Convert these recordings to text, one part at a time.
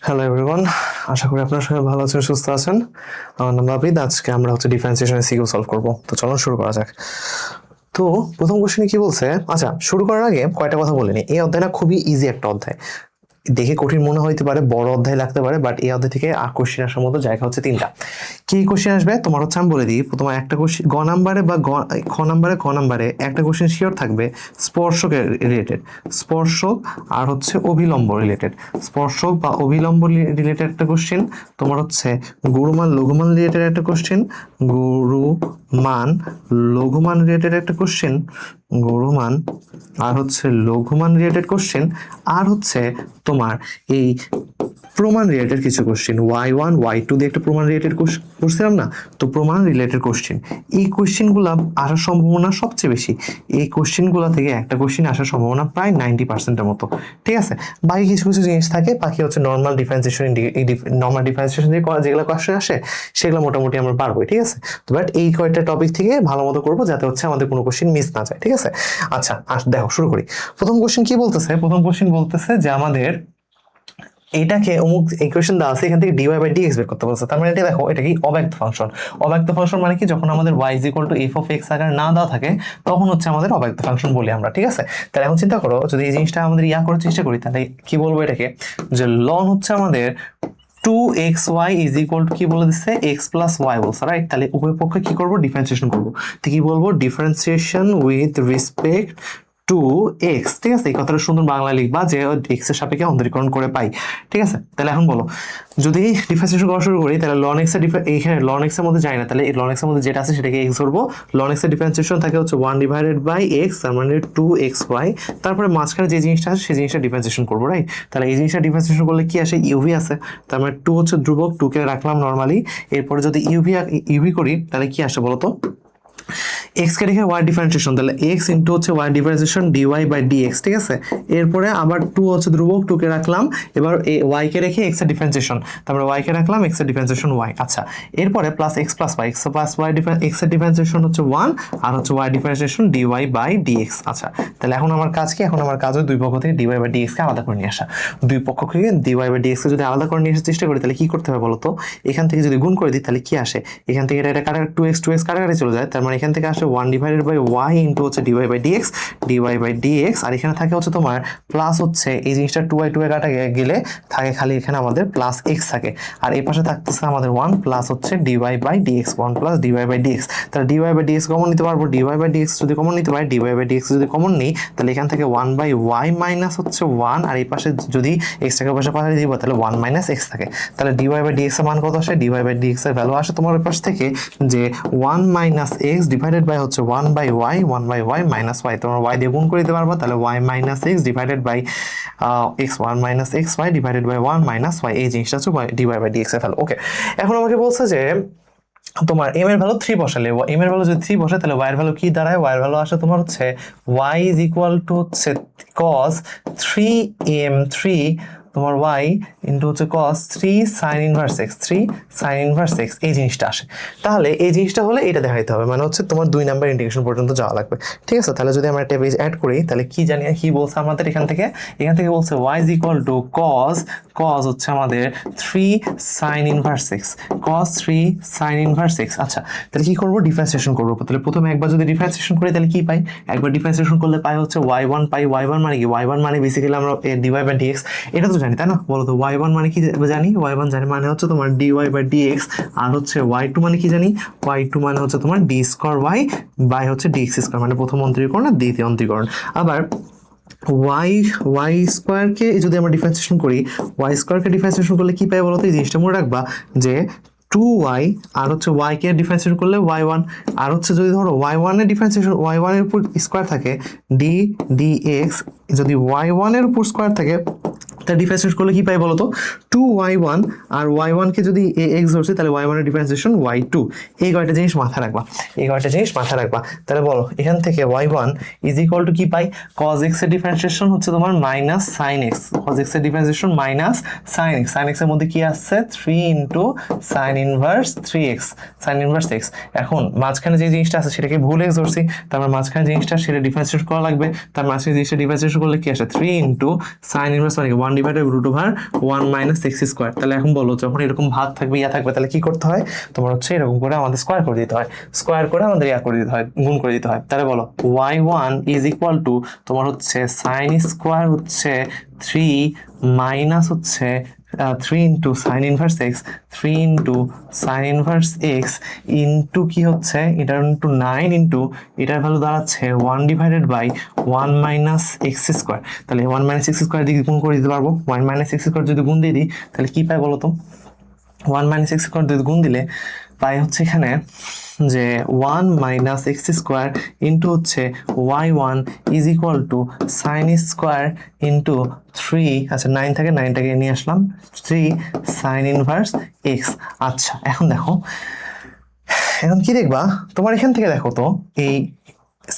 Hello everyone, আশা করি আপনারা সবাই ভালো আছেন, সুস্থ আছেন। আমার নাম আবিদ। আজকে আমরা ডিফারেন্সিয়েশনের সিকিউ সলভ করব। তো চলো শুরু করা যাক। তো প্রথম কোশ্চেনে কি বলছে, আচ্ছা শুরু করার আগে কয়টা কথা বলে নি। এই অধ্যায়টা খুবই ইজি একটা অধ্যায়, দেখে কঠিন মনে হইতে পারে, বড় অধ্যায় লাগতে পারে, বাট এই অধ্যায় থেকে কোশ্চেন আসার মতো জায়গা হচ্ছে তিনটা। কি কোশ্চেন আসবে তোমার হচ্ছে আমি বলে দিই। তোমার একটা কোশ্চেন গ নাম্বারে বা খ নাম্বারে একটা কোশ্চেন শিওর থাকবে স্পর্শক রিলেটেড, স্পর্শক আর হচ্ছে অভিলম্ব রিলেটেড। স্পর্শক বা অভিলম্ব রিলেটেড একটা কোশ্চেন, তোমার হচ্ছে গুরুমান লঘুমান রিলেটেড একটা কোশ্চেন, গুরুমান লঘুমান রিলেটেড একটা কোশ্চেন, গুরুমান আর হচ্ছে লঘুমান রিলেটেড কোশ্চেন, আর হচ্ছে তোমার এই প্রমাণ রিলেটেড কিছু কোশ্চেন। y1 y2 দিয়ে একটা প্রমাণ রিলেটেড করছিলাম না, তো প্রমাণ রিলেটেড কোশ্চেন। এই কোশ্চেনগুলো আসার সম্ভাবনা সবচেয়ে বেশি। এই কোশ্চেনগুলো থেকে একটা কোশ্চেন আসার সম্ভাবনা প্রায় 90%-এর মতো, ঠিক আছে। বাকি কিছু কিছু জিনিস থাকে, বাকি হচ্ছে নর্মাল ডিফারেন্সিয়েশন, নর্মাল ডিফারেন্সিয়েশন দিয়ে যেগুলো কোশ্চেন আসে সেগুলো মোটামুটি আমরা পারবো, ঠিক আছে। তো বাট এই কয়েকটা টপিক থেকে ভালো মতো করবো যাতে হচ্ছে আমাদের কোনো কোশ্চেন মিস না যায়, ঠিক আছে। আচ্ছা দেখো শুরু করি। প্রথম কোশ্চেন কি বলতেছে? প্রথম কোশ্চেন বলতেছে যে আমাদের এটাকে অমুক ইকুয়েশন দেওয়া আছে, এখান থেকে dy বাই dx বের করতে বলছে। তার মানে এটা দেখো, এটা কি অব্যক্ত ফাংশন। অব্যক্ত ফাংশন মানে কি, যখন আমাদের y f of x আকারে না দেওয়া থাকে তখন হচ্ছে আমাদের অব্যক্ত ফাংশন বলি আমরা, ঠিক আছে। তাহলে এখন চিন্তা করো, যদি এই জিনিসটা আমাদের করার চেষ্টা করি, তাহলে কি বলবো এটাকে, যে লন হচ্ছে আমাদের 2xy ইজ ইকুয়াল টু কি বলে দিচ্ছে, x প্লাস ওয়াই বলছে, রাইট। তাহলে উভয় পক্ষে কি করবো, ডিফারেন্সিয়েশন করবো। তো কি বলবো, differentiation with respect to x, ঠিক আছে। এই কথাটা সুন্দর বাংলা লিখবা যে এক্স এর সাপেক্ষে অন্তরীকরণ করে পাই, ঠিক আছে। তাহলে এখন বলো, যদি ডিফারেন্সিয়েশন করা শুরু করি, তাহলে লন এক্স এর এইখানে লন এক্স এর মধ্যে যায় না, তাহলে এই লন এক্স এর মধ্যে যেটা আছে সেটাকে এক্স ধরবো। লন এক্স এর ডিফারেন্সিয়েশন থাকে হচ্ছে 1 ডিভাইডেড বাই এক্স, তার মানে 2xy। তারপরে মাঝখানে যে জিনিসটা আছে সেই জিনিসটা ডিফারেন্সিয়েশন করবো, রাইট। তাহলে এই জিনিসটা ডিফারেন্সিয়েশন করলে কি আসে, ইউভি আছে। তার মানে 2 হচ্ছে ধ্রুবক, 2 কে রাখলাম নর্মালি। এরপরে যদি ইউভি করি তাহলে কি আসে বলতো, x কে রেখে y ডিফারেন্সিয়েশন, তাহলে x ইনটু হচ্ছে y differentiation dy by dx, ঠিক আছে। এরপরে আবার 2 হচ্ছে ধ্রুবক, 2 কে রাখলাম। এবার y কে রেখে x এর ডিফারেন্সিয়েশন, তারপরে y কে রাখলাম, x এর ডিফারেন্সিয়েশন y। আচ্ছা, এরপরে plus x plus y, x plus y x এর ডিফারেন্সিয়েশন হচ্ছে 1 আর হচ্ছে y differentiation dy by dx। আচ্ছা, তাহলে এখন আমার কাজ কি, এখন আমার কাজ হচ্ছে দুই পক্ষ থেকে dy বাই dx কে আলাদা করে নিয়ে আসা। দুই পক্ষ থেকে dy বাই dx কে যদি আলাদা করে নিয়ে আসার চেষ্টা করি, তাহলে কি করতে হবে বলতো, এখান থেকে যদি গুণ করে দিই তাহলে কি আসে, এখান থেকে এটা কাটা 2x কাটাকাটি চলে যায়, তার মানে এখান থেকে আসে 1 ডিভাইডেড বাই y ইনটু হচ্ছে dy বাই dx, আর এখানে থাকে হচ্ছে তোমার প্লাস হচ্ছে এই জিনিসটা 2y কাটা গেলে থাকে খালি এখানে আমাদের প্লাস x থাকে, আর এই পাশে থাকতেছে আমাদের 1 প্লাস হচ্ছে dy by dx, 1 plus dy by dx। তাহলে dy বাই dx কমন নিতে পারবো, dy বাই dx যদি কমন নিতে পারি, dy বাই dx যদি কমন নিই, তাহলে এখান থেকে 1 বাই y মাইনাস হচ্ছে 1, আর এই পাশে যদি x টাকে পাশে পাশে দিব তাহলে 1 মাইনাস x থাকে। তাহলে dy বাই dx এর মান কত আসে, dy বাই dx এর ভ্যালু আসে তোমার পাশ থেকে যে 1 মাইনাস x ডিভাইডেড বাই হচ্ছে 1 বাই y মাইনাস y। তোমরা y দিয়ে গুণ করে দিতে পারবা, তাহলে y minus x divided by x, 1 minus xy divided by 1 minus y। এই জিনিসটা হচ্ছে dy বাই dx এর ভ্যালু। ওকে, এখন আমাকে বলছে যে তোমার m এর ভ্যালু 3 বসালে, m এর ভ্যালু যদি 3 বসে তাহলে y এর ভ্যালু কি দাঁড়ায়, y এর ভ্যালু আসে তোমার হচ্ছে y ইজ ইকুয়াল টু হচ্ছে cos 3m3 তোমার y ইনটু হচ্ছে cos 3 sin inverse x, 3 sin inverse x, এই জিনিসটা আসে। তাহলে এই জিনিসটা হলে এটা দেখাইতে হবে, মানে হচ্ছে তোমার 2 নাম্বার ইন্টিগ্রেশন পর্যন্ত যাওয়া লাগবে, ঠিক আছে। তাহলে যদি আমরা একটা পেজ অ্যাড করি তাহলে কি জানি, কি বলছে আমাদের এখান থেকে বলছে y is equal two cos হচ্ছে আমাদের 3 sin inverse x, cos 3 sin inverse x। আচ্ছা, তাহলে কি করব, ডিফারেন্সিয়েশন করব। তাহলে প্রথমে একবার যদি ডিফারেন্সিয়েশন করি তাহলে কি পাই, একবার ডিফারেন্সিয়েশন করলে পাই হচ্ছে y1 পাই। y1 মানে কি, y1 মানে বেসিক্যালি আমরা dy বাই dx, এটা তো জানি তাই না, বলো তো y1 মানে কি জানি, y1 জানি মানে হচ্ছে তোমার dy বাই dx, আর হচ্ছে y2 মানে কি জানি, y2 মানে হচ্ছে তোমার d স্কয়ার y বাই হচ্ছে dx স্কয়ার, মানে প্রথম অন্তরীকরণ আর দ্বিতীয় অন্তরীকরণ। আবার y স্কয়ারকে যদি আমরা ডিফারেন্সিয়েশন করি, y স্কয়ারকে ডিফারেন্সিয়েশন করলে কি পাই বলতো, এই জিনিসটা মনে রাখবা যে 2y আর হচ্ছে y কে ডিফারেন্সিয়েশন করলে y1, আর হচ্ছে যদি ধরো y1 এর ডিফারেন্সিয়েশন, y1 এর উপর স্কয়ার থাকে dx, যদি y1 এর উপর স্কয়ার থাকে তাহলে ডিফারেন্সিয়েট করলে কি পাই বলতো, 2y1, আর y1 কে যদি x ধরছি তাহলে y1 এর ডিফারেন্সিয়েশন y2। এই কয়টা জিনিস মাথায় রাখবা, তাহলে বলো এখান থেকে y1 ইজ ইকুয়াল টু কি পাই, cos x এর ডিফারেন্সিয়েশন হচ্ছে তোমার minus sin x, cos x এর differentiation minus sin x, sin x এর মধ্যে কি আসছে 3 into sin inverse 3x, sin inverse x। এখন মাঝখানে যে জিনিসটা আছে সেটাকে ভুল x ধরছি, তারপর মাঝখানে জিনিসটা সেটা ডিফারেন্সিয়েট করা লাগবে, তার মাঝখানে জিনিসটা ডিফারেন্সিয়েট করলে কি আসে 3 ইনটু sin ইনভার্স মানে 1 divided root over 1 minus X square. তাহলে এখন বলো যখন এরকম ভাগ থাকবে ইয়া থাকবে তাহলে কি করতে হয়, তোমার হচ্ছে এরকম করে আমাদের স্কোয়ার করে দিতে হয়, স্কোয়ার করে আমাদের ইয়া করে দিতে হয়, গুণ করে দিতে হয়। তাহলে বলো y1 ইজ ইকুয়াল টু তোমার হচ্ছে সাইন স্কোয়ার হচ্ছে 3 মাইনাস হচ্ছে 3 into sign inverse x, 3 into sign inverse x into কি হচ্ছে এটা ইন্টু 9 ইন্টু এটার ভ্যালু দাঁড়াচ্ছে 1 divided by 1 minus X square. তাহলে 1 মাইনাস এক্স স্কোয়ার দিয়ে গুণ করে দিতে পারবো, 1 মাইনাস এক্স স্কোয়ার যদি গুণ দিয়ে দিই তাহলে কি পাই বলো তো, 1 মাইনাস এক্স স্কোয়ার দিয়ে গুণ দিলে পাই হচ্ছে এখানে যে 1 মাইনাস এক্স স্কোয়ার ইন্টু হচ্ছে y1 is equal two sine square into 3, আচ্ছা 9 থেকে 9টাকে নিয়ে আসলাম, 3 সাইন ইনভার্স এক্স। আচ্ছা এখন দেখো, এখন কি দেখবা তোমার এখান থেকে দেখো তো এই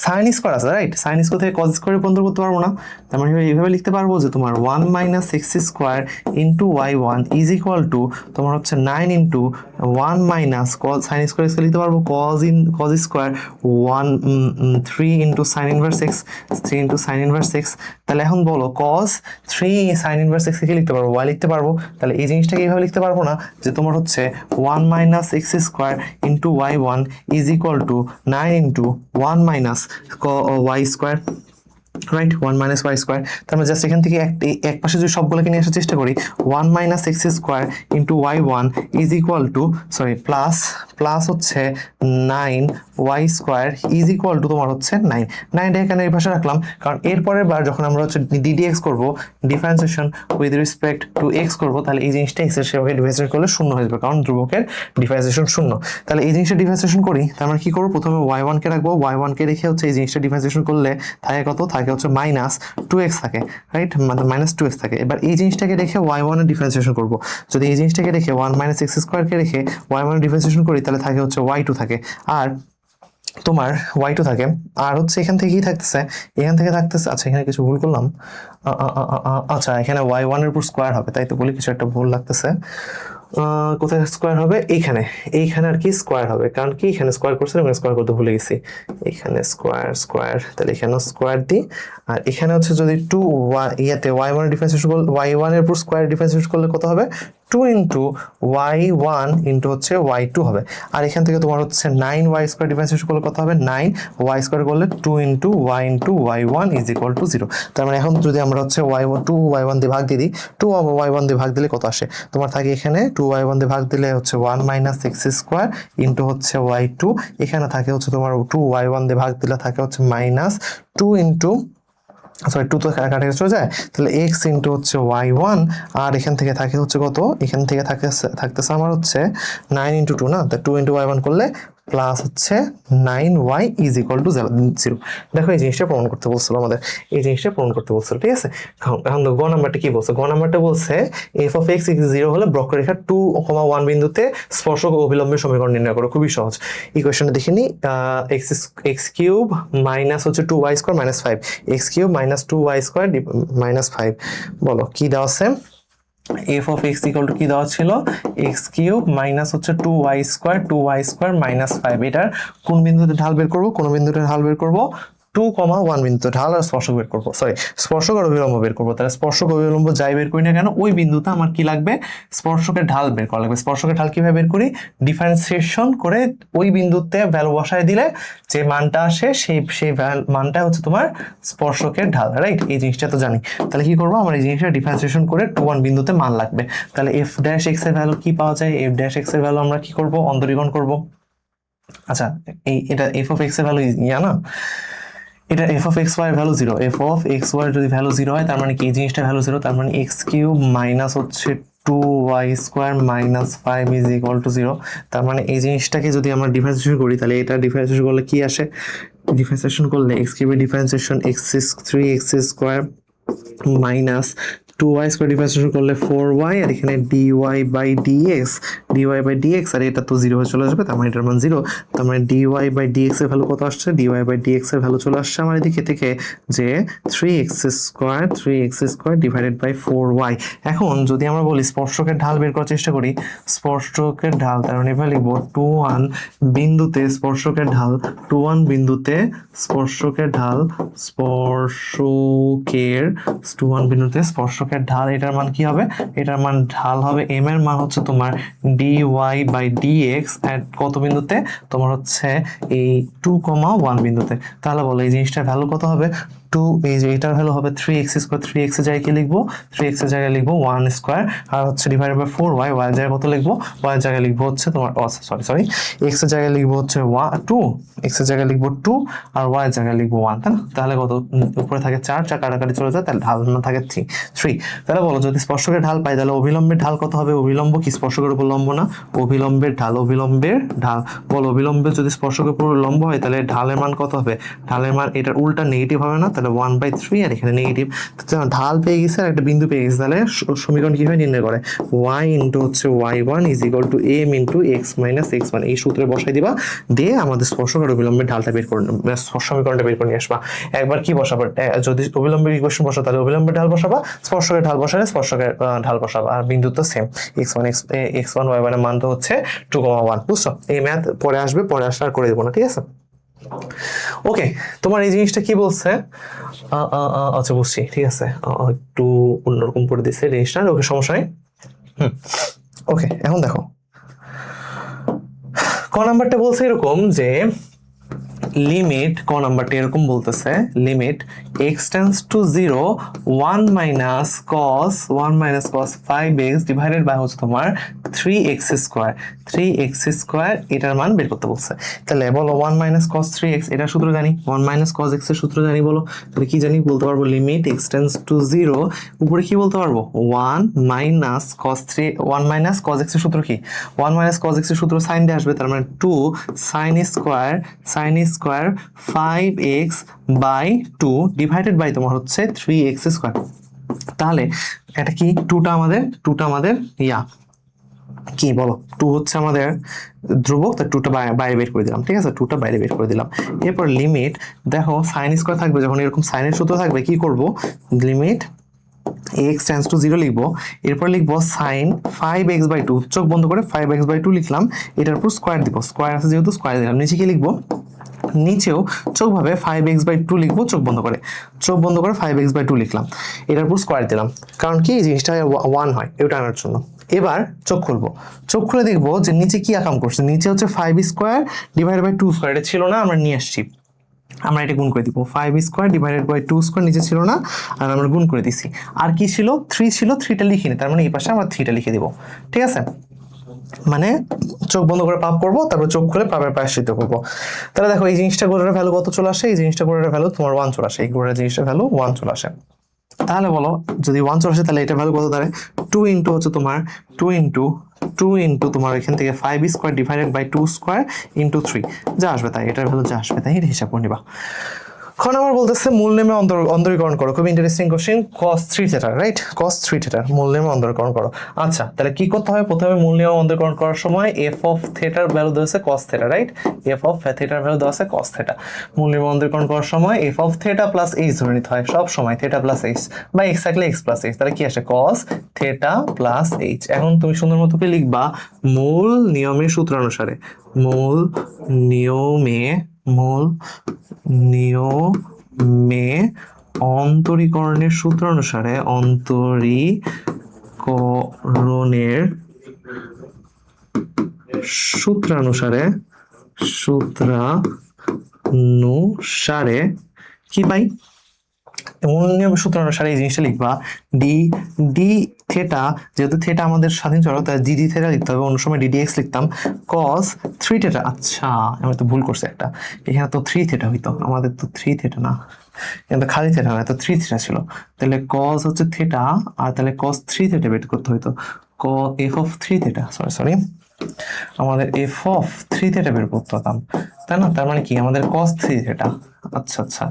সাইন স্কোয়ার আছে রাইট, সাইন স্কোয়ার থেকে কজ স্কোয়ারে রূপান্তর করতে পারবো না, তার মানে এইভাবে লিখতে পারবো যে তোমার 1 minus X square into y1 is equal to তোমার হচ্ছে 9 into 1 minus cause sine square লিখতে পারবো cos square 3 into sign inverse x, 3 into sign inverse x. তাহলে এখন বলো কজ 3 সাইন ইনভার্স এক্স থেকে লিখতে পারবো y লিখতে পারবো, তাহলে এই জিনিসটাকে এইভাবে লিখতে পারবো না যে তোমার হচ্ছে 1 minus X square into y1 is equal to 9 into 1 minus y square, right 1 minus Y square. তার মানে জাস্ট এখান থেকে এক পাশে যদি সবগুলোকে নিয়ে আসার চেষ্টা করি 1 minus X square into y1 is equal to sorry plus হচ্ছে 9 Y square is equal to তোমার হচ্ছে 9টা এখানে এই পাশে রাখলাম, কারণ এরপরের বার যখন আমরা হচ্ছে ddx করবো differentiation with respect to x করবো তাহলে এই জিনিসটা এক্স এর সেভাবে ডিফারেন্সিয়েশন করলে শূন্য হয়ে যাবে, কারণ ধ্রুবকের ডিফারেন্সিয়েশন শূন্য। তাহলে এই জিনিসটা ডিফারেন্সিয়েশন করি, তার মানে কি করবো প্রথমে y1 কে রাখবো, y1 কে রেখে হচ্ছে এই জিনিসটা ডিফারেন্সিয়েশন করলে থাকে কত, থাকে হচ্ছে মাইনাস 2x থাকে, রাইট মানে মাইনাস 2x থাকে। এবার এই জিনিসটাকে রেখে y1 এর ডিফারেন্সিয়েশন করবো, যদি এই জিনিসটাকে রেখে 1 মাইনাস এক্স স্কোয়ারকে রেখে y1 এর ডিফারেন্সিয়েশন করি তাহলে থাকে হচ্ছে y2 থাকে, আর তোমার y2 থাকে, আর হচ্ছে এখান থেকে কি থাকতেছে, এখান থেকে থাকতেছে, আচ্ছা এখানে কিছু ভুল করলাম, আচ্ছা এখানে y1 এর উপর স্কোয়ার হবে, তাই তো বলি কিছু একটা ভুল লাগতেছে, কোথায় স্কোয়ার হবে, এইখানে আর কি স্কোয়ার হবে, কারণ কি এখানে স্কোয়ার করছে এবং স্কোয়ার করতে ভুলে গেছি, এখানে স্কোয়ার তাহলে এখানে স্কোয়ার দিই, আর এখানে হচ্ছে যদি 2 ইয়াতে y1 এর ডিফারেন্সিয়েশন করলে y1 এর উপর স্কোয়ার ডিফারেন্সিয়েশন করলে কত হবে 2 ইন্টু y1 ইন্টু হচ্ছে y2 হবে, আর এখান থেকে তোমার হচ্ছে 9y স্কোয়ার ডিফারেন্সিয়েশন করলে কত হবে 9y স্কোয়ার করলে 2 into y1 is equal to 0। তার মানে এখন যদি আমরা হচ্ছে y1 দিয়ে ভাগ দিয়ে দিই, 2y1 দিয়ে ভাগ দিলে কত আসে, তোমার থাকে এখানে 2y1 দিয়ে ভাগ দিলে হচ্ছে 1 মাইনাস এক্স স্কোয়ার ইন্টু হচ্ছে y2, এখানে থাকে হচ্ছে তোমার 2y1 দিয়ে ভাগ দিলে থাকে হচ্ছে মাইনাস 2 ইন্টু সরি 2 তো কাটা চলে যায়, তাহলে x ইন্টু হচ্ছে y1, আর এখান থেকে থাকে হচ্ছে কত, এখান থেকে থাকতেছে আমার হচ্ছে 9 ইন্টু 2 না, তা 2 ইন্টু y1 করলে প্লাস হচ্ছে 9y ইজ ইকুয়াল টু 0। দেখো এই জিনিসটা প্রমাণ করতে বলছিল আমাদের, এই জিনিসটা প্রমাণ করতে বলছিল, ঠিক আছে। এখন গ নাম্বারটা কি বলছে, গ নাম্বারটা বলছে f of x = 0 হলে বক্ররেখা 2,1 বিন্দুতে স্পর্শক ও অভিলম্বের সমীকরণ নির্ণয় করো। খুবই সহজ, ইকুয়েশনটা দেখে নি, x কিউব মাইনাস হচ্ছে 2y square minus 5, x cube minus 2y square minus 5, বলো কি দেওয়া আছে, f of x equal to কি দেওয়া ছিল, x কিউব মাইনাস হচ্ছে 2y স্কোয়ার মাইনাস 5, এটার কোন বিন্দুতে ঢাল বের করবো, কোন বিন্দুতে ঢাল বের করবো 2,1 বিন্দুতে ঢাল আর স্পর্শক বের করবো, সরি স্পর্শক আর অভিলম্ব বের করবো। তাহলে স্পর্শক অভিলম্ব যাই বের করি না কেন ওই বিন্দুতে আমার কি লাগবে, স্পর্শকের ঢাল বের করা লাগবে। স্পর্শকের ঢাল কিভাবে বের করি, ডিফারেন্সিয়েশন করে ওই বিন্দুতে ভ্যালু বসায় দিলে যে মানটা আসে সেই মানটা হচ্ছে তোমার স্পর্শকের ঢাল, রাইট, এই জিনিসটা তো জানি। তাহলে কি করবো, আমার এই জিনিসটা ডিফারেন্সিয়েশন করে 2,1 বিন্দুতে মান লাগবে। তাহলে f ড্যাশ x এর ভ্যালু কি পাওয়া যায়, f ড্যাশ x এর ভ্যালু আমরা কি করবো, অন্তরীকরণ করবো। আচ্ছা এটা f of x এর ভ্যালু ইয়া না, এটা f of x y এর value 0, f of x y যদি ভ্যালু 0 হয় তার মানে কি এই জিনিসটা ভ্যালু 0, তার মানে x কিউব মাইনাস হচ্ছে 2y square minus 5 is equal to 0। তার মানে এই জিনিসটাকে যদি আমরা ডিফারেন্সিয়েশন করি তাহলে এটা ডিফারেন্সিয়েশন করলে কি আসে, ডিফারেন্সিয়েশন করলে x কিউবের differentiation 3x square minus 2y square differentiation করলে 4y, আর এখানে dy বাই dx, আর এটা তো 0 হয়ে চলে আসবে, তার মানে এটার মান 0। তার মানে dy বাই dx এর ভ্যালু কত আসছে, dy বাই dx এর ভ্যালু চলে আসছে আমার এদিকে থেকে যে 3x square divided by 4y। এখন যদি আমরা বলি স্পর্শকের ঢাল বের করার চেষ্টা করি, স্পর্শকের ঢাল তার মানে এভাবে লিখবো 2,1 বিন্দুতে স্পর্শকের ঢাল, 2,1 বিন্দুতে স্পর্শকের ঢাল, 2,1 বিন্দুতে স্পর্শকের স্পর্শকের ঢাল, এটার মান কি হবে? এটার মান ঢাল হবে m এর মান হচ্ছে তোমার dy/dx এট কত বিন্দুতে? তোমার হচ্ছে এই 2,1 বিন্দুতে। তাহলে বলো এই জিনিসটার ভ্যালু কত হবে? 2, এই যে এটার ভ্যালু হবে 3x স্কয়ার। 3x এর জায়গায় কি লিখবো? 3x এর জায়গায় লিখবো 1 স্কয়ার, আর হচ্ছে ডিভাইডেড বাই 4y। y এর জায়গায় কত লিখবো? y এর জায়গায় লিখবো হচ্ছে তোমার সরি x এর জায়গায় লিখবো হচ্ছে 2, x এর জায়গায় লিখবো 2, আর y এর জায়গায় লিখবো 1, তাই না? তাহলে কত? উপরে থাকে 4, 4 কাটাকাটি চলে যায়, তাহলে ঢাল না থাকে 3। তাহলে বলো যদি স্পর্শকের ঢাল পাই তাহলে অভিলম্বের ঢাল কত হবে? অভিলম্ব কি স্পর্শকের উপর লম্ব না? অভিলম্বের ঢাল বলো অভিলম্বে যদি স্পর্শকের উপর লম্ব হয় তাহলে ঢালের মান কত হবে? ঢালের মান এটার উল্টা নেগেটিভ হবে না? তাহলে 1/3, আর এখানে নেগেটিভ। ঢাল পেয়ে গেছে আর একটা বিন্দু পেয়ে গেছে, তাহলে সমীকরণ কিভাবে নির্ণয় করে? y ইন্টু হচ্ছে y1 is equal two m into x minus x1, এই সূত্রে বসাই দিবা, দিয়ে আমাদের স্পর্শক আর অভিলম্বের ঢালটা বের করে সমীকরণটা বের করে নিয়ে আসবা। একবার কি বসাবা? যদি অভিলম্বের ইকুয়েশন বসাও তাহলে অভিলম্বের ঢাল বসাবা, স্পর্শকের ঢাল বসালে স্পর্শকের ঢাল বসাবা, আর বিন্দু তো সেম। x1 y1 এর মান তো হচ্ছে 2,1। বুঝছো? এই ম্যাথ পরে আসবে, পরে আসলে আর করে দেবো না, ঠিক আছে? ওকে, তোমার এই জিনিসটা কি বলছে? আচ্ছা বুঝছি, ঠিক আছে, একটু অন্যরকম করে দিচ্ছে জিনিসটা। ওকে, সমস্যা নেই। ওকে, এখন দেখো ক নাম্বারটা বলছে এরকম যে লিমিট, ক নাম্বারটা এরকম বলতেছে limit x tends to 0 1 minus cos 5x divided by হচ্ছে তোমার 3x স্কয়ার, এটার মান বের করতে বলছে। তাহলে বলো 1 মাইনাস cos 3x, এটার সূত্র জানি, 1 মাইনাস cos x এর সূত্র জানি, বলো তাহলে কি জানি? বলতে পারবো লিমিট x টেন্ডস টু 0, উপরে কি বলতে পারবো? 1 মাইনাস cos x এর সূত্র কি? 1 মাইনাস cos x এর সূত্র সাইন দিয়ে আসবে, তার মানে 2 sin square 5x by 2 divided by তোমার হচ্ছে 3x স্কয়ার। তাহলে এটা কি? 2টা আমাদের কি বলো? 2 হচ্ছে আমাদের ধ্রুবক, তাই 2টা বাইরে বের করে দিলাম, ঠিক আছে? 2টা বাইরে বের করে দিলাম। এরপর লিমিট দেখো সাইন স্কয়ার থাকবে, যখন এরকম সাইনের সূত্র থাকবে কি করব? লিমিট x টেন্ডস টু 0 লিখবো, এরপর লিখবো sin 5x/2, চোখ বন্ধ করে 5x/2 লিখলাম, এটার উপর স্কয়ার দিব, স্কয়ার আছে যেহেতু স্কয়ার দিলাম। নিচে কি লিখবো? নিচেও চোখ ভাবে 5x/2 লিখবো, চোখ বন্ধ করে 5x/2 লিখলাম, এটার উপর স্কয়ার দিলাম, কারণ কি এই জিনিসটা 1 হয় এটা আনার জন্য। এবার চোখ খুলবো, চোখ খুলে দেখবো যে নিচে কি আকাম করছে। নিচে হচ্ছে 5 স্কয়ার ডিভাইডেড বাই 2 স্কয়ার, এটা ছিল না, আমরা নিয়ে আসছি, আমরা এটা গুণ করে দিব। 5 স্কয়ার ডিভাইডেড বাই 2 স্কয়ার নিচে ছিল না, আর আমরা গুণ করে দিছি। আর কি ছিল? 3 ছিল, 3টা লিখিনি, তার মানে এই পাশে আমরা 3টা লিখে দিব, ঠিক আছে? মানে চোখ বন্ধ করে পাপ করবো, তারপর চোখ খুলে পাপের প্রায়শ্চিত্ত করবো। তাহলে দেখো এই জিনিসটা গোড়ার ভ্যালু কত চলে আসে? এই জিনিসটা গোড়ার ভ্যালু তোমার 1 চলে আসে, এই গোড়ার জিনিসটা ভ্যালু 1 চলে আসে। তাহলে বলো যদি 1 চলে আসে তাহলে এটা ভ্যালু কত দাঁড়ায়? 2 ইন্টু হচ্ছে তোমার 2 ইন্টু তোমার এখান থেকে 5 square divided by 2 square into 3, যা আসবে তাই, এটার ভ্যালু যা আসবে তাই, এটা হিসাব করে নিবা। এখন আমার বলতেছে মূল নেমে অন্তরীকরণ করো। খুব interesting question. cos 3 theta, right? cos 3 theta মূল নেমে অন্তরীকরণ করো। আচ্ছা, তাহলে কি করতে হবে? প্রথমে মূল নেমে অন্তরীকরণ করার সময় f অফ থিটার ভ্যালু দেওয়া আছে cos theta, right? f of থিটার ভ্যালু দেওয়া আছে cos থিটা। মূল নেমে অন্তরীকরণ করার সময় f of theta plus h ধরে নিতে হয় সব সময়, থিটা প্লাস h বা x থাকলে x প্লাস h, তাহলে কি আসে? cos theta plus h। এখন তুমি সুন্দর মতো করে লিখবা মূল নিয়মের সূত্র অনুসারে, মূল নিয়মে অন্তরীকরণের সূত্র অনুসারে, কি পাই? মূল নিয়মের সূত্র অনুসারে এই জিনিসটা লিখবা ডি থিটা, যেহেতু থিটা আমাদের স্বাধীন চলক তাই ডি থিটা লিখতে হবে, অন্য সময় ডিডিএক্স লিখতাম। cos 3 থিটা, আচ্ছা আমি তো ভুল করছি একটা, এখানে তো 3 থিটা হইতো, আমাদের তো 3 থিটা না, কিন্তু খালি থিটা না, তো 3 থিটা ছিল। তাহলে cos হচ্ছে থিটা, আর তাহলে cos 3 থিটা বের করতে হইতো, f অফ 3 থিটা, সরি আমাদের f অফ 3 থিটা বের করতে হতাম, তাই না? তার মানে কি আমাদের cos 3 থিটা। আচ্ছা,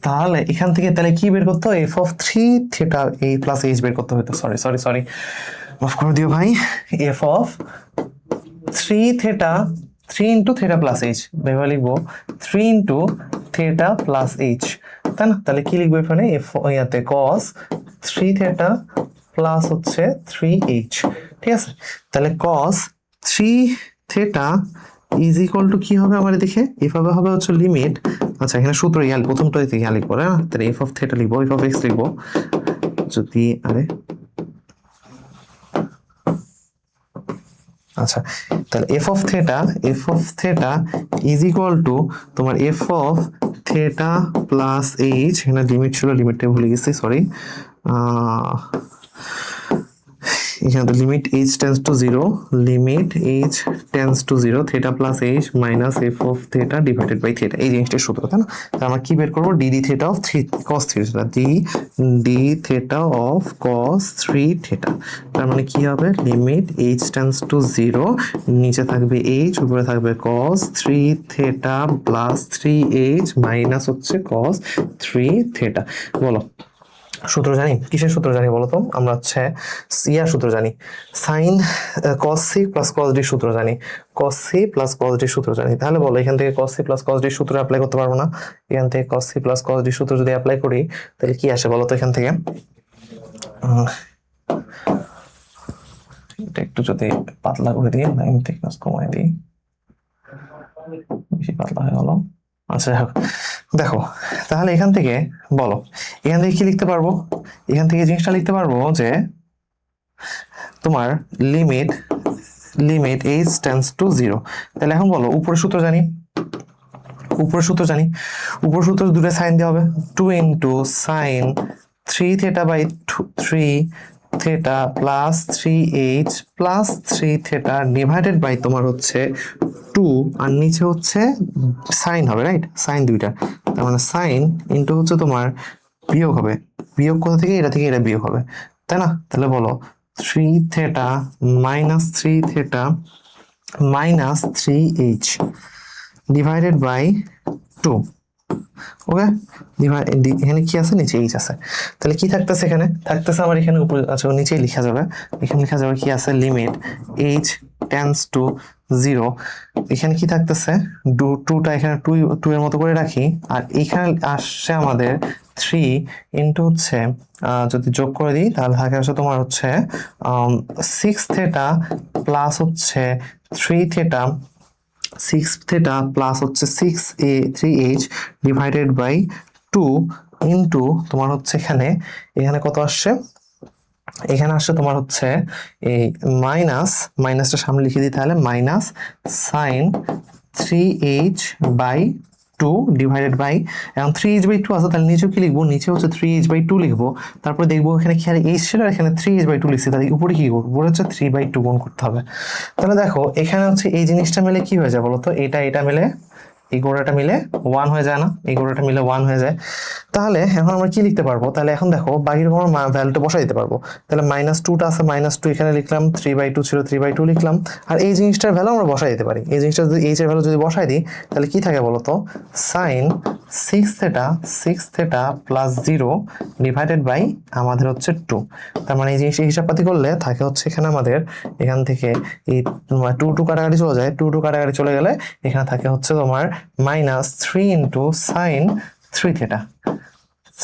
তাহলে এখান থেকে তাহলে কি বের করতে হয়? f অফ 3 থিটা এই প্লাস h বের করতে হতো, সরি মাফ করে দিও ভাই। f of 3 theta 3 into theta plus h, ভেবে লিখবো 3 ইন্টু থিটা প্লাস h, তাই না? তাহলে কি লিখবো এখানে? ইয়াতে cos 3 থিটা প্লাস হচ্ছে 3h, ঠিক আছে? তাহলে cos 3 theta is equal two কি হবে আমার দেখে? এভাবে হবে হচ্ছে লিমিট, আচ্ছা এখানে সূত্র প্রথমটাই থেকে লিখবো না, তাহলে f অফ থিটা লিখবো, f অফ x লিখবো, যদি আচ্ছা, তাহলে F of theta is equal to তোমার F of theta plus H, এখানে লিমিট ছিল, লিমিটটা ভুলে গেছি, সরি। এখানে তো limit H tends to zero, theta plus H minus F of theta divided by theta, এই জিনিসটার সূত্র, তাই না? তাহলে আমরা কি বের করবো? D theta of cos three theta, D theta of cos three theta. তার মানে কি হবে? Limit H tends to zero, নিচে থাকবে এইচ, উপরে থাকবে cos three theta plus three H minus হচ্ছে কস থ্রি থেটা। বলো সূত্র জানি, কিসের সূত্র জানি বলো তো? আমরা হচ্ছে ইয়ার সূত্র জানি, sine cos C plus cos D সূত্র জানি, cos C plus cos D সূত্র জানি। তাহলে বলো এখান থেকে cos C plus cos D সূত্র অ্যাপ্লাই করতে পারবো না? এখান থেকে cos C plus cos D সূত্র যদি অ্যাপ্লাই করি তাহলে কি আসে বলো তো? এখান থেকে এটা একটু যদি পাতলা করে দিই, লাইন থিকনেস কমাই দিই, বেশি পাতলা হয়ে গেল। আচ্ছা দেখো, তাহলে এখান থেকে বলো, এখান থেকে কি লিখতে পারবো? এখান থেকে জিনিসটা লিখতে পারবো যে তোমার limit H tends to zero. তাহলে এখন বলো উপরের সূত্র জানি, উপরের সূত্র দুটো সাইন দেওয়া হবে, 2 into sine 3 theta by 3 theta plus 3h plus 3 theta divided by তোমার হচ্ছে 2, আর নিচে হচ্ছে সাইন হবে, রাইট? সাইন দুইটা, তার মানে সাইন ইন্টু হচ্ছে তোমার বিয়োগ হবে, বিয়োগ কোথা থেকে? এটা থেকে এটা বিয়োগ হবে, তাই না? তাহলে বলো 3 theta minus 3 theta minus 3h divided by 2। Okay, এখানে কি আছে? নিচে এইচ আছে। তাহলে কি থাকতেছে? এখানে থাকতেছে আমার এখানে উপরে, আচ্ছা নিচেই লেখা যাবে, এখানে লেখা যাবে কি আছে? Limit H tends to zero. এখানে কি থাকতেছে? টুটা এখানে টু এর মতো করে রাখি, আর এখানে আসছে আমাদের 3 ইন্টু হচ্ছে যদি যোগ করে দিই তাহলে থাকে আসলে তোমার হচ্ছে 6 থেটা প্লাস হচ্ছে 3 থেটা, 6 থেটা প্লাস হচ্ছে 3h ডিভাইডেড বাই 2 ইন্টু তোমার হচ্ছে এখানে কত আসছে? এখানে আসছে তোমার হচ্ছে এই মাইনাসটা সামনে লিখে দিই, তাহলে minus sine 3h by 2 divided by, এখন 3h বাই 2 আছে, তাহলে নিচেও কি লিখবো? নিচে হচ্ছে 3h বাই 2 লিখবো। তারপরে দেখবো এখানে কি h ছিল, আর এখানে 3h বাই 2 লিখছি, তাহলে উপরে কি করবো? উপরে হচ্ছে 3 বাই 2 গুণ করতে হবে। তাহলে দেখো এখানে হচ্ছে এই জিনিসটা মিলে কি হয়ে যায় বলো তো? এটা মিলে এই গোড়াটা মিলে 1 হয়ে যায় না? এই গোড়াটা মিলে 1 হয়ে যায়। তাহলে এখন আমরা কি লিখতে পারবো? তাহলে এখন দেখো বাহির কোনো ভ্যালুটা বসাই দিতে পারবো। তাহলে -2টা আছে, -2 এখানে লিখলাম, 3/2 ছিল 3/2 লিখলাম, আর এই জিনিসটার ভ্যালু আমরা বসাই দিতে পারি। এই জিনিসটা যদি এইচ এর ভ্যালু যদি বসাই দিই তাহলে কি থাকে বলো তো? Sine 6 theta plus 0 divided by আমাদের হচ্ছে 2। তার মানে এই জিনিসটা হিসাবপাতি করলে থাকে হচ্ছে এখানে আমাদের এখান থেকে এই 2 কাটাকাটি চলে যায়, 2 কাটাকাটি চলে গেলে এখানে থাকে হচ্ছে তোমার -3 into sine 3 theta,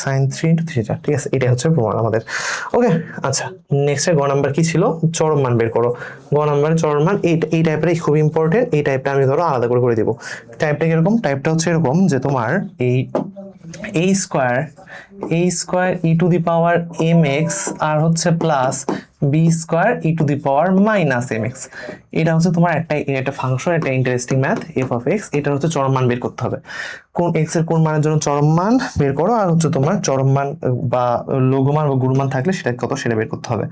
sine 3 into theta. ঠিক আছে, এটাই হচ্ছে প্রমাণ আমাদের। ওকে, আচ্ছা নেক্সট গ নাম্বার কি ছিল? চরম মান বের করো। গ নাম্বারের চরম মান এই টাইপের খুব ইম্পর্টেন্ট। এই টাইপটা আমি ধরো আলাদা করে দিব। টাইপটা কিরকম? টাইপটা হচ্ছে এরকম যে তোমার এই a square E to the power mx আর হচ্ছে plus b square E to the power minus mx। এটা হচ্ছে তোমার একটা ফাংশন, একটা interesting math f of x। এটা হচ্ছে চরম মান বের করতে হবে। কোন x এর কোন মানের জন্য চরম মান বের করো, আর হচ্ছে তোমার চরম মান বা লঘুমান বা গুরুমান থাকলে সেটা কত সেটা বের করতে হবে।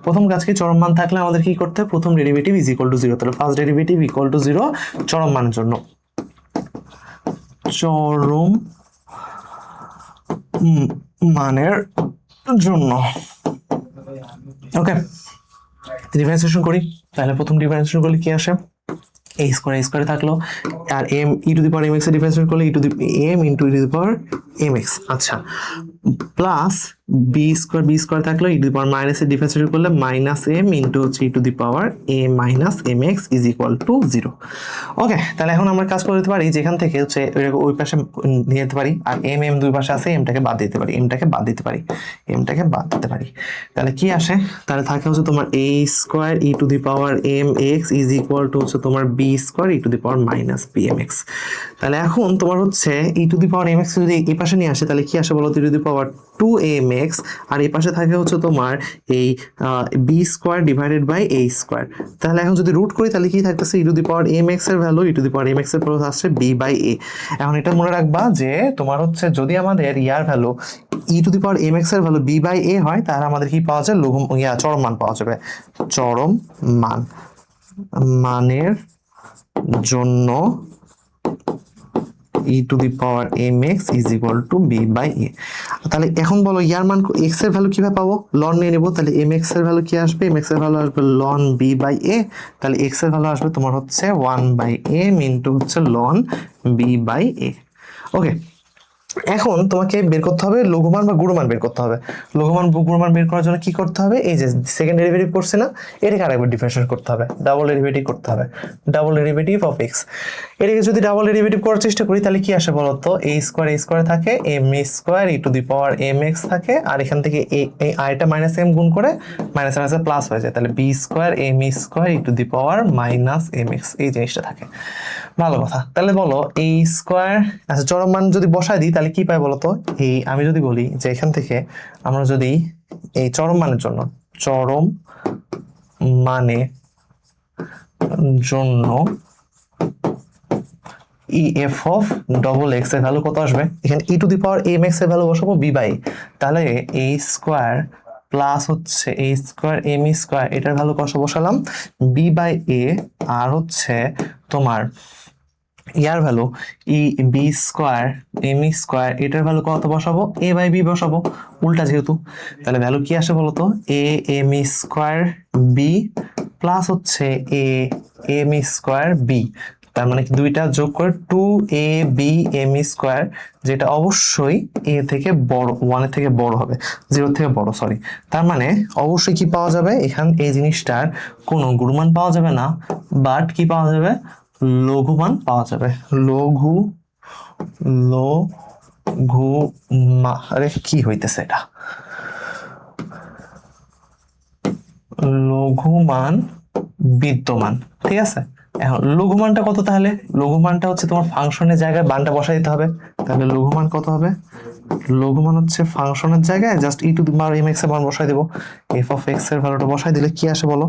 প্রথম কাজ কি? চরম মান থাকলে আমাদের কি করতে হবে? প্রথম ডেরিভেটিভ ইজ ইকুয়াল টু 0। তাহলে ফার্স্ট ডেরিভেটিভ ইকুয়াল টু 0 চরম মানের জন্য, চরম মানের জন্য। ওকে, ডিফারেন্সিয়েশন করি। তাহলে প্রথম ডিফারেন্সিয়েশন করলে কি আসে? a স্কয়ার থাকলো, আর m E to the power mx এর ডিফারেন্সিয়েট করলে m into E to the power mx। আচ্ছা, প্লাস b স্কয়ার থাকলো, E to the power minus এর ডিফারেন্সিয়েট করলে -m ইনটু হচ্ছে E to the power a minus mx is equal to 0। Okay, তাহলে এখন আমরা কাজ করে দিতে পারি, যেখান থেকে হচ্ছে ওই পাশে নিয়ে যেতে পারি, আর m দুই পাশে আছে, এমটাকে বাদ দিতে পারি, এমটাকে বাদ দিতে পারি। তাহলে কি আসে? তাহলে থাকে হচ্ছে তোমার a square E to the power mx is equal two হচ্ছে তোমার b square E to the power minus bmx। তাহলে এখন তোমার হচ্ছে E to the power mx যদি এই পাশে নিয়ে আসে তাহলে কি আসে বলো? ই to the power 2mx x, আর এই পাশে থাকে হচ্ছে তোমার এই B square divided by A square. তাহলে এখন যদি রুট করি তাহলে কি থাকতেছে, E to the power M X এর value, E to the power M X এর ভ্যালু আসছে বি বাই এ। এখন এটা মনে রাখবা যে তোমার হচ্ছে যদি আমাদের ইয়ার value E to the power M X এর ভ্যালু বি বাই এ হয়, তাহলে আমাদের কি পাওয়া যায়, চরম মান পাওয়া যাবে। চরম মান মানের জন্য E to the power M X is equal to B by A. তাহলে এখন বলো ইয়ার মান এক্স এর ভ্যালু কিভাবে পাবো, লন নিয়ে নেবো। তাহলে এম এক্স এর ভ্যালু কি আসবে, এম এক্স এর ভ্যালু আসবে লন বি বাই এ। তাহলে এক্স এর ভ্যালু আসবে তোমার হচ্ছে 1/m ইন্টু হচ্ছে লন বি বাই এ। ওকে, এখন তোমাকে বের করতে হবে লঘুমান বা গুণমান বের করতে হবে। লঘুমান গুণমান বের করার জন্য কি করতে হবে, এই যে সেকেন্ড ডেরিভেটিভ করছে না, এটাকে আরেকবার ডিফারেন্সিয়েট করতে হবে, ডাবল ডেরিভেটিভ করতে হবে, ডাবল ডেরিভেটিভ অফ এক্স। এটাকে যদি ডাবল ডেরিভেটিভ করার চেষ্টা করি তাহলে কি আসে বলতো, এ স্কোয়ার থাকে, M square E to the power M X থাকে, আর এখান থেকে এই আইটা মাইনাস এম গুণ করে মাইনাস মাইনাসে প্লাস হয়ে যায়, তাহলে B square M square E to the power minus M X, এই জিনিসটা থাকে। ভালো কথা। তাহলে বলো এই স্কোয়ার, আচ্ছা চরম মান যদি বসায় দিই তাহলে কি পাই বলতো, এই আমি যদি বলি যে এখান থেকে আমরা যদি এই চরম মানের জন্য E F of double X এর ভ্যালু কত আসবে, এখানে E to the power M X এর ভ্যালু বসাবো বি বাই, তাহলে এ স্কোয়ার প্লাস হচ্ছে এ স্কোয়ার এম স্কোয়ার, এটার ভ্যালু কত বসালাম বি বাই এ, আর হচ্ছে তোমার ইয়ার value E B square M square, এটার ভ্যালু কত বসাবো, এ বাই বি বসাবো, উল্টা যেহেতু। তাহলে ভ্যালু কি আসে বলতো, A M square B plus হচ্ছে এ এম স্কোয়ার বি, তার মানে দুইটা যোগ করে 2ab m স্কোয়ার, যেটা অবশ্যই এ থেকে বড়, 1 থেকে বড় হবে, 0 থেকে বড়, সরি। তার মানে অবশ্যই কি পাওয়া যাবে, এখান এই জিনিসটার কোনো গুণমান পাওয়া যাবে না, বাট কি পাওয়া যাবে, লঘুমান পাওয়া যাবে। আরে কি হইতেছে এটা, লঘুমান বিদ্যমান, ঠিক আছে। এখন লঘুমানটা কত, তাহলে লঘুমানটা হচ্ছে তোমার ফাংশনের জায়গায় বানটা বসাই দিতে হবে। তাহলে লঘুমান কত হবে, লঘুমান হচ্ছে ফাংশনের জায়গায় just E to the power M X এর মান বসাই দেবো, এফ অফ এক্স এর ভ্যালুটা বসাই দিলে কি আসে বলো,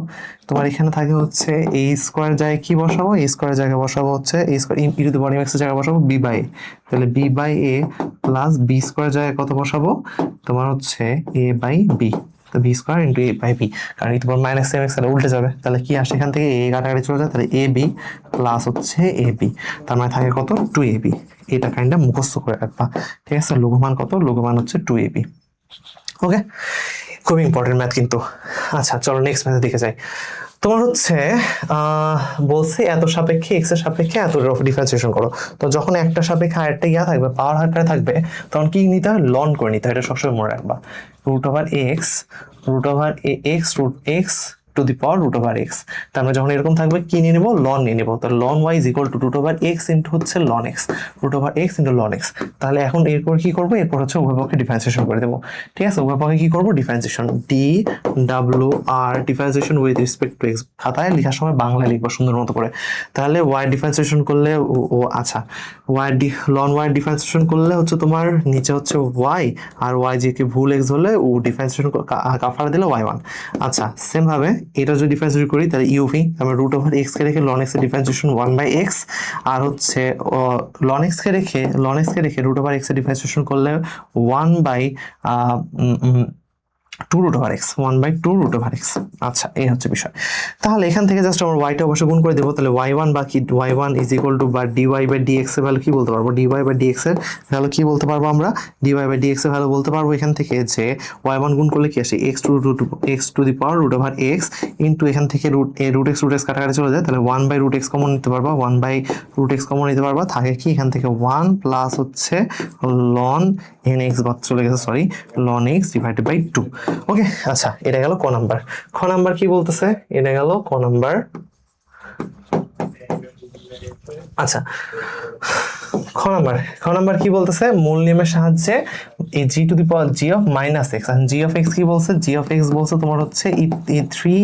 তোমার এখানে থাকে হচ্ছে এ স্কোয়ার জায়গায় কি বসাবো, এ স্কোয়ার জায়গায় বসাবো হচ্ছে A square E to the power M X এর জায়গায় বসাবো বি বাই এ, তাহলে B by A plus B square জায়গায় কত বসাবো, তোমার হচ্ছে A by B, B square into A by B, কারণ এই তোমার মাইনাস এম এক্স উল্টে যাবে, তাহলে কি আসে এখান থেকে এ কাটাকাটি চলে যায়, তাহলে এ বি প্লাস হচ্ছে এ বি, তার মানে থাকে কত 2ab। এটা কাইন্ডটা মুখস্থ করে রাখবা, ঠিক আছে। লঘুমান কত, লঘুমান হচ্ছে 2ab। ওকে, খুব ইম্পর্টেন্ট ম্যাথ কিন্তু। আচ্ছা চলো নেক্সট ম্যাথের দিকে যাই। তোমার হচ্ছে বলছে এত সাপেক্ষে এক্স এর সাপেক্ষে এত ডিফারেন্সিয়েশন করো, তো যখন একটা সাপেক্ষে আরেকটা ইয়া থাকবে, পাওয়ার হারটা থাকবে, তখন কি নিতে হয়, লন করে নিতে হয়, এটা সবসময় মনে রাখবা। Root over X root X to the power root over X, তার মানে যখন এরকম থাকবে কি নিয়ে নেবো, লন নিয়ে নেবো। তো লন Y is equal to root over X into হচ্ছে লন X, root over X into লন এক্স। তাহলে এখন এরপর কি করবো, এরপর হচ্ছে উভয় পক্ষে ডিফারেন্সিয়েশন করে দেবো, ঠিক আছে। উভয় পক্ষে কি করবো, differentiation, D W R differentiation with respect to X, খাতায় লেখার সময় বাংলায় লিখবো সুন্দর মতো করে। তাহলে ওয়াই ডিফারেন্সিয়েশন করলে আচ্ছা লন ওয়াই ডিফারেন্সিয়েশন করলে হচ্ছে তোমার নিচে হচ্ছে ওয়াই, আর ওয়াই যে কি ভুল এক্স হলে ও ডিফারেন্সিয়েশন কাফারা দিলে ওয়াই ওয়ান। আচ্ছা সেম ভাবে এটা যদি ডিফারেন্সিয়েশন করি তাহলে ইউভি, আমরা রুট ওভার এক্স কে রেখে লন এক্স এর ডিফারেন্সিয়েশন 1/x, আর হচ্ছে লন এক্স কে রেখে রুট ওভার এক্স এর ডিফারেন্সিয়েশন করলে 1/2 root over X, 1/2 root over X. আচ্ছা এই হচ্ছে বিষয়। তাহলে এখান থেকে জাস্ট আমরা ওয়াইটা অবশ্যই গুণ করে দেবো, তাহলে ওয়াই ওয়ান বা কি Y one is equal to বা ডিওয়াই বাই ডিএক্স এর ভ্যালু কি বলতে পারবো, ডিওয়াই বাই ডিএক্স এর ভ্যালু কি বলতে পারবো আমরা, ডিওয়াই বাই ডিএক্স এর ভ্যালু বলতে পারবো এখান থেকে যে ওয়াই ওয়ান গুণ করলে কি আসে, X to the power root over X into এখান থেকে রুট এক্স কাটাকাটি চলে যায়, তাহলে 1/√x কমন নিতে পারবা, 1/√x কমন নিতে পারবা, থাকে কি এখান থেকে 1 প্লাস হচ্ছে লন এন এক্স বাদ চলে গেছে, সরি লন এক্স ডিভাইডেড বাই 2। ওকে আচ্ছা এটা গেল ক নাম্বার। খ নাম্বার কি বলতেছে, এটা গেল ক নাম্বার। আচ্ছা, খ নাম্বার কি বলতেছে, মূল নিয়মের সাহায্যে এই G to the power G of minus X, আর জি অফ এক্স কি বলছে, জি অফ এক্স বলছে তোমার হচ্ছে three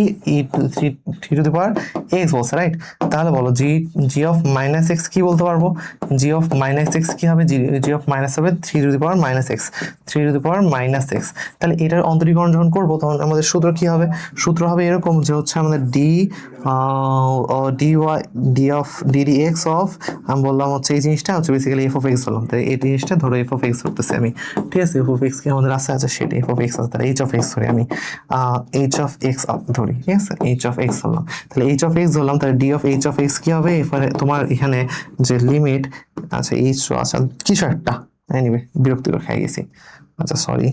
to the power X বলছে, রাইট? তাহলে বলো জি অফ মাইনাস এক্স কি বলতে পারবো, জি অফ মাইনাস এক্স কি হবে, জি অফ মাইনাস হবে three to the power minus x, three to the power minus x. তাহলে এটার অন্তরীকরণ যখন করবো তখন আমাদের সূত্র কি হবে, সূত্র হবে এরকম যে হচ্ছে আমাদের ডি এক্স অফ, আমি বললাম হচ্ছে এই জিনিসটা হচ্ছে বেসিক্যালি এফ অফ এক্স বললাম, তাই এই জিনিসটা ধরো এফ অফ এক্স ধরতেছি আমি, ঠিক আছে? এফ অফ এক্স কি আমাদের আছে সেটা এফ অফ এক্স আছে, তাহলে এইচ অফ এক্স ধরি আমি, এইচ অফ এক্স ধরি, ঠিক আছে? এইচ অফ এক্স ধরলাম, তাহলে এইচ অফ এক্স ধরলাম, তাহলে D of H of X কি হবে, এরপরে তোমার এখানে যে লিমিট, আচ্ছা এইচ, আচ্ছা কিছু একটা এনিওয়ে বিরক্তিকর খেয়ে গেছি, আচ্ছা সরি,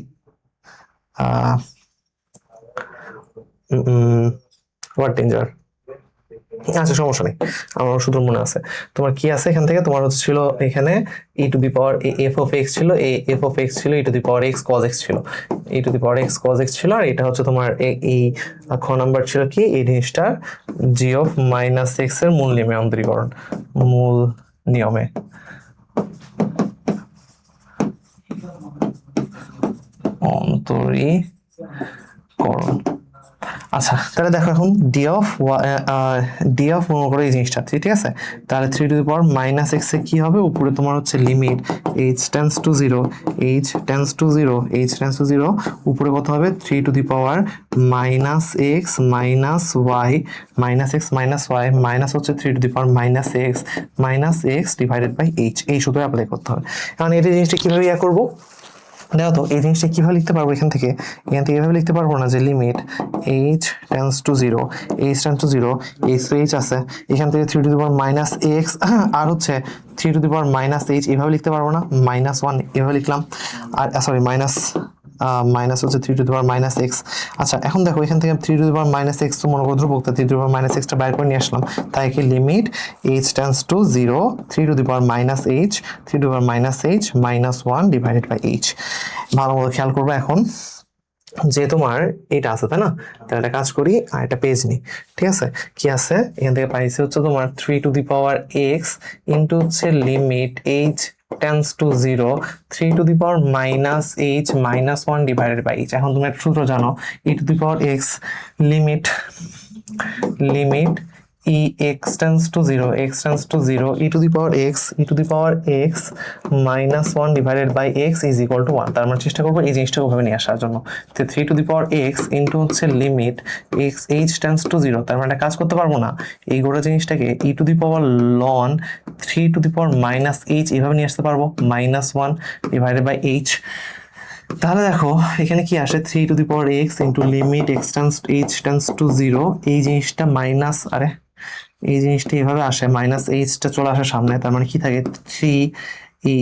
হোয়াট ডেঞ্জার, আচ্ছা সমস্যা নেই, আমার শুধু মনে আছে। তোমার কি আছে এখান থেকে, তোমার হচ্ছে ছিল এখানে E to the power F of X ছিল, এফ অফ এক্স ছিল E to the power X cos X ছিল, E to the power X cos X ছিল, আর এটা হচ্ছে তোমার এই খ নাম্বার ছিল কি এই জিনিসটার জি অফ মাইনাস এক্স এর মূল নিয়মে অন্তরীকরণ, মূল নিয়মে অন্তরীকরণ। আচ্ছা তাহলে দেখো এখন ডি অফ মনে করো এই জিনিসটা, ঠিক আছে? তাহলে three to the power minus X এ কি হবে, উপরে তোমার হচ্ছে limit H tends to zero, H tends to zero, H tends to zero, উপরে কত হবে three to the power minus X minus Y, minus X minus Y, minus হচ্ছে three to the power minus X divided by H, এই সূত্র apply করতে হবে। কারণ এই জিনিসটা কিভাবে ইয়া করবো, দেখো তো এই জিনিসটা কিভাবে লিখতে পারবো, এখান থেকে এভাবে লিখতে পারবো না যে limit H tends to zero, H tends to zero, H তো এইচ আছে, এখান থেকে three to the power minus X আর হচ্ছে three to the power minus H, এভাবে লিখতে পারবো না, মাইনাস ওয়ান এভাবে লিখলাম, আর সরি মাইনাস হচ্ছে three to the power minus X. আচ্ছা এখন দেখো এখান থেকে three to the power minus X তো মনে করো ধ্রুবক, three to the power minus এক্সটা বাইর করে নিয়ে আসলাম, তাই কি limit H tends to zero, three to the power minus H, three to the power minus H minus one divided by H. ভালো মতো খেয়াল করবো এখন যে তোমার এটা আছে তাই না, তাহলে একটা কাজ করি আর একটা পেজ নি, ঠিক আছে? কি আছে এখান থেকে পাইছি হচ্ছে তোমার three to the power X into হচ্ছে limit H tends to zero, three to the power minus H minus one divided by H. এখন তুমি একটা সূত্র জানো, E to the power X limit E X tends to zero, X tends to zero, E to the power X minus one divided by X is equal to one. তার মানে চেষ্টা করবো এই জিনিসটা ওভাবে নিয়ে আসার জন্য, তো three to the power X into হচ্ছে limit X H tends to zero, তার মানে কাজ করতে পারবো না, এই গোটা জিনিসটাকে ই টু দি পাওয়ার লন three to the power minus H এভাবে নিয়ে আসতে পারবো, minus one divided by H. তাহলে দেখো এখানে কি আসে, three to the power X into limit X tends H tends to zero, এই জিনিসটা মাইনাস, আরে এই জিনিসটা এভাবে আসে, মাইনাস এইচটা চলে আসে সামনে, তার মানে কি থাকে থ্রি এই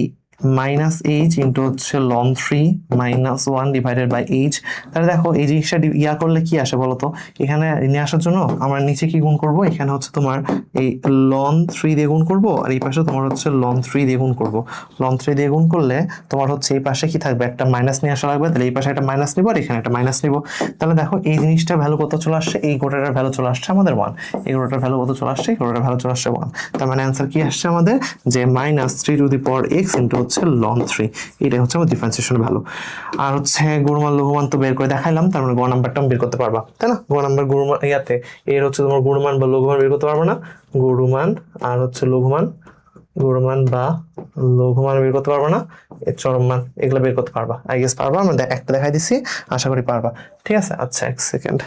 মাইনাস এইচ ইন্টু হচ্ছে লন three minus one divided by H. তাহলে দেখো এই জিনিসটা ইয়া করলে কি আসে বলতো, এখানে নিয়ে আসার জন্য আমরা নিচে কি গুণ করব, এখানে হচ্ছে তোমার এই লন থ্রি দিয়ে গুণ করবো, আর এই পাশে তোমার হচ্ছে লন থ্রি দিয়ে গুণ করবো, লন থ্রি দিয়ে গুণ করলে তোমার হচ্ছে এই পাশে কি থাকবে, একটা মাইনাস নিয়ে আসা লাগবে, তাহলে এই পাশে একটা মাইনাস নিবো আর এখানে একটা মাইনাস নিবো। তাহলে দেখো এই জিনিসটা ভ্যালু কত চলে আসছে, এই গোটাটার ভ্যালু চলে আসছে আমাদের ওয়ান, এই গোটাটার ভ্যালু কত চলে আসছে, এই গোটাটার ভ্যালু চলে আসছে ওয়ান। তার মানে অ্যান্সার কি আসছে আমাদের, যে minus three to the power X into হচ্ছে লন থ্রি, এটাই হচ্ছে আমার ডিফারেন্সিয়েশন ভ্যালু। আর হচ্ছে গুণমান লঘুমান তো বের করে দেখাইলাম, তার মানে গ নাম্বারটা বের করতে পারবা তাই না, গ নাম্বার গুণমান ইয়াতে এর হচ্ছে তোমার গুণমান বা লঘুমান বের করতে পারবো না, গুণমান আর হচ্ছে লঘুমান বা লঘুমান বের করতে পারবো না, এর চরমমান এগুলো বের করতে পারবা, আই গেস পারবা, আমরা একটা দেখাই দিচ্ছি, আশা করি পারবা, ঠিক আছে? আচ্ছা এক সেকেন্ড।